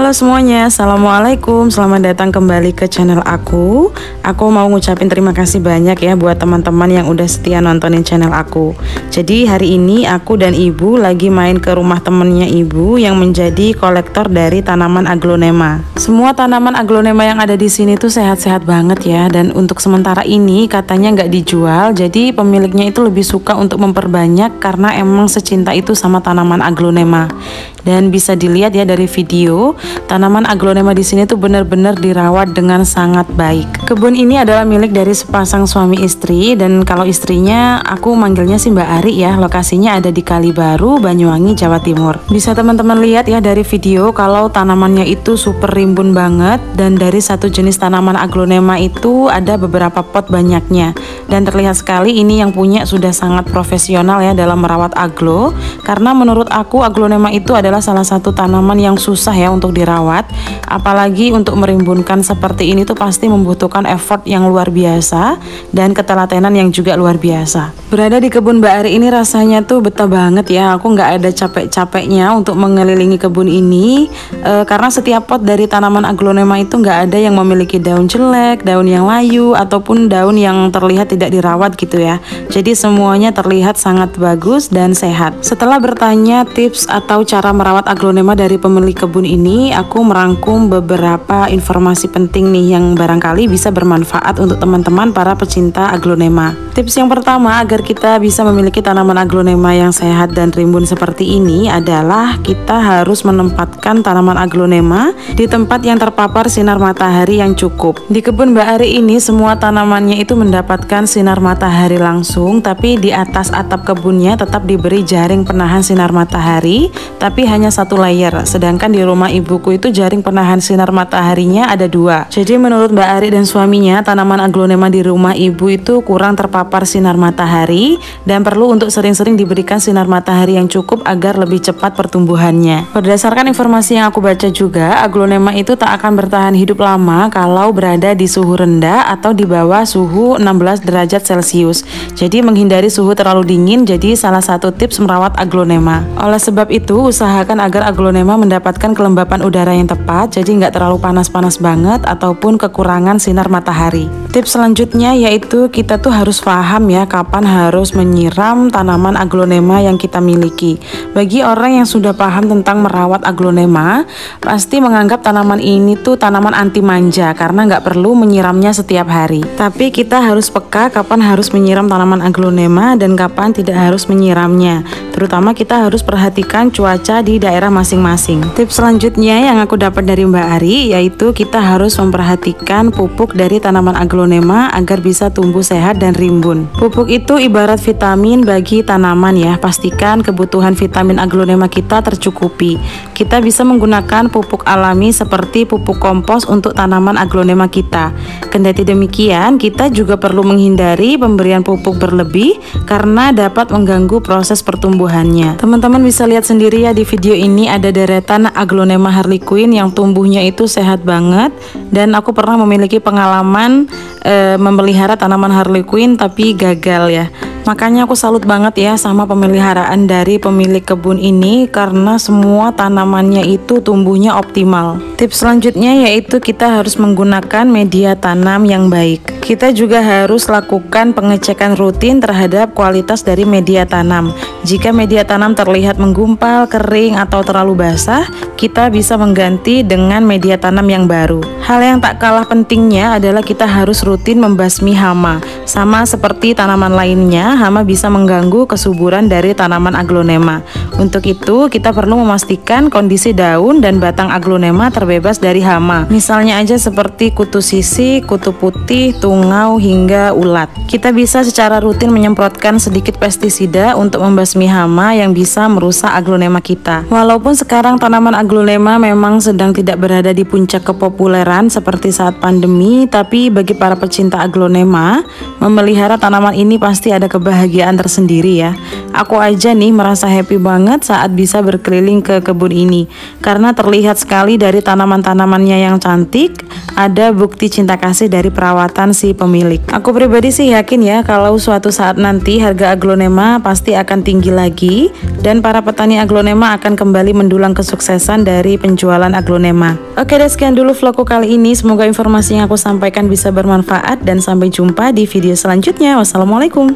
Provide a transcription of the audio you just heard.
Halo semuanya, Assalamualaikum. Selamat datang kembali ke channel aku. Aku mau ngucapin terima kasih banyak ya buat teman-teman yang udah setia nontonin channel aku. Jadi hari ini aku dan ibu lagi main ke rumah temennya ibu yang menjadi kolektor dari tanaman aglonema. Semua tanaman aglonema yang ada di sini tuh sehat-sehat banget ya. Dan untuk sementara ini katanya nggak dijual. Jadi pemiliknya itu lebih suka untuk memperbanyak karena emang secinta itu sama tanaman aglonema. Dan bisa dilihat ya dari video, tanaman aglonema di sini tuh benar-benar dirawat dengan sangat baik. Kebun ini adalah milik dari sepasang suami istri, dan kalau istrinya aku manggilnya sih Mbak Ari ya. Lokasinya ada di Kalibaru, Banyuwangi, Jawa Timur. Bisa teman-teman lihat ya dari video kalau tanamannya itu super rimbun banget, dan dari satu jenis tanaman aglonema itu ada beberapa pot banyaknya. Dan terlihat sekali ini yang punya sudah sangat profesional ya dalam merawat aglo, karena menurut aku aglonema itu adalah salah satu tanaman yang susah ya untuk dirawat, apalagi untuk merimbunkan seperti ini tuh pasti membutuhkan effort yang luar biasa dan ketelatenan yang juga luar biasa. Berada di kebun Mbak Ari ini rasanya tuh betah banget ya. Aku nggak ada capek-capeknya untuk mengelilingi kebun ini karena setiap pot dari tanaman aglonema itu nggak ada yang memiliki daun jelek, daun yang layu, ataupun daun yang terlihat tidak dirawat gitu ya. Jadi semuanya terlihat sangat bagus dan sehat. Setelah bertanya tips atau cara merawat aglonema dari pemilik kebun ini, aku merangkum beberapa informasi penting nih yang barangkali bisa bermanfaat untuk teman-teman para pecinta aglonema. Tips yang pertama agar kita bisa memiliki tanaman aglonema yang sehat dan rimbun seperti ini adalah kita harus menempatkan tanaman aglonema di tempat yang terpapar sinar matahari yang cukup. Di kebun Mbak Ari ini semua tanamannya itu mendapatkan sinar matahari langsung, tapi di atas atap kebunnya tetap diberi jaring penahan sinar matahari, tapi hanya satu layer. Sedangkan di rumah ibuku itu jaring penahan sinar mataharinya ada dua. Jadi menurut Mbak Ari dan suaminya, tanaman aglonema di rumah ibu itu kurang terpapar sinar matahari dan perlu untuk sering-sering diberikan sinar matahari yang cukup agar lebih cepat pertumbuhannya. Berdasarkan informasi yang aku baca juga, aglonema itu tak akan bertahan hidup lama kalau berada di suhu rendah atau di bawah suhu 16 derajat Celcius. Jadi menghindari suhu terlalu dingin jadi salah satu tips merawat aglonema. Oleh sebab itu, usahakan agar aglonema mendapatkan kelembapan udara yang tepat, jadi nggak terlalu panas-panas banget ataupun kekurangan sinar matahari. Tips selanjutnya yaitu kita tuh harus paham ya kapan harus menyiram tanaman aglonema yang kita miliki. Bagi orang yang sudah paham tentang merawat aglonema, pasti menganggap tanaman ini tuh tanaman anti manja karena nggak perlu menyiramnya setiap hari. Tapi kita harus peka kapan harus menyiram tanaman aglonema dan kapan tidak harus menyiramnya. Terutama kita harus perhatikan cuaca di daerah masing-masing. Tips selanjutnya yang aku dapat dari Mbak Ari yaitu kita harus memperhatikan pupuk dari tanaman aglonema agar bisa tumbuh sehat dan rimbun. Pupuk itu ibarat vitamin bagi tanaman ya. Pastikan kebutuhan vitamin aglonema kita tercukupi. Kita bisa menggunakan pupuk alami seperti pupuk kompos untuk tanaman aglonema kita. Kendati demikian, kita juga perlu menghindari pemberian pupuk berlebih karena dapat mengganggu proses pertumbuhannya. Teman-teman bisa lihat sendiri ya di video ini ada deretan aglonema harlequin yang tumbuhnya itu sehat banget, dan aku pernah memiliki pengalaman memelihara tanaman harlequin tapi gagal ya. Makanya aku salut banget ya sama pemeliharaan dari pemilik kebun ini karena semua tanamannya itu tumbuhnya optimal. Tips selanjutnya yaitu kita harus menggunakan media tanam yang baik. Kita juga harus lakukan pengecekan rutin terhadap kualitas dari media tanam. Jika media tanam terlihat menggumpal, kering, atau terlalu basah, kita bisa mengganti dengan media tanam yang baru. Hal yang tak kalah pentingnya adalah kita harus rutin membasmi hama. Sama seperti tanaman lainnya, hama bisa mengganggu kesuburan dari tanaman aglonema. Untuk itu, kita perlu memastikan kondisi daun dan batang aglonema terbebas dari hama. Misalnya aja seperti kutu sisik, kutu putih, tungau, hingga ulat. Kita bisa secara rutin menyemprotkan sedikit pestisida untuk membasmi hama yang bisa merusak aglonema kita. Walaupun sekarang tanaman aglonema memang sedang tidak berada di puncak kepopuleran seperti saat pandemi, tapi bagi para pecinta aglonema, memelihara tanaman ini pasti ada kebahagiaan tersendiri ya. Aku aja nih merasa happy banget saat bisa berkeliling ke kebun ini karena terlihat sekali dari tanaman-tanamannya yang cantik, ada bukti cinta kasih dari perawatan si si pemilik. Aku pribadi sih yakin ya kalau suatu saat nanti harga aglonema pasti akan tinggi lagi dan para petani aglonema akan kembali mendulang kesuksesan dari penjualan aglonema. Oke deh, sekian dulu vlogku kali ini. Semoga informasi yang aku sampaikan bisa bermanfaat dan sampai jumpa di video selanjutnya. Wassalamualaikum.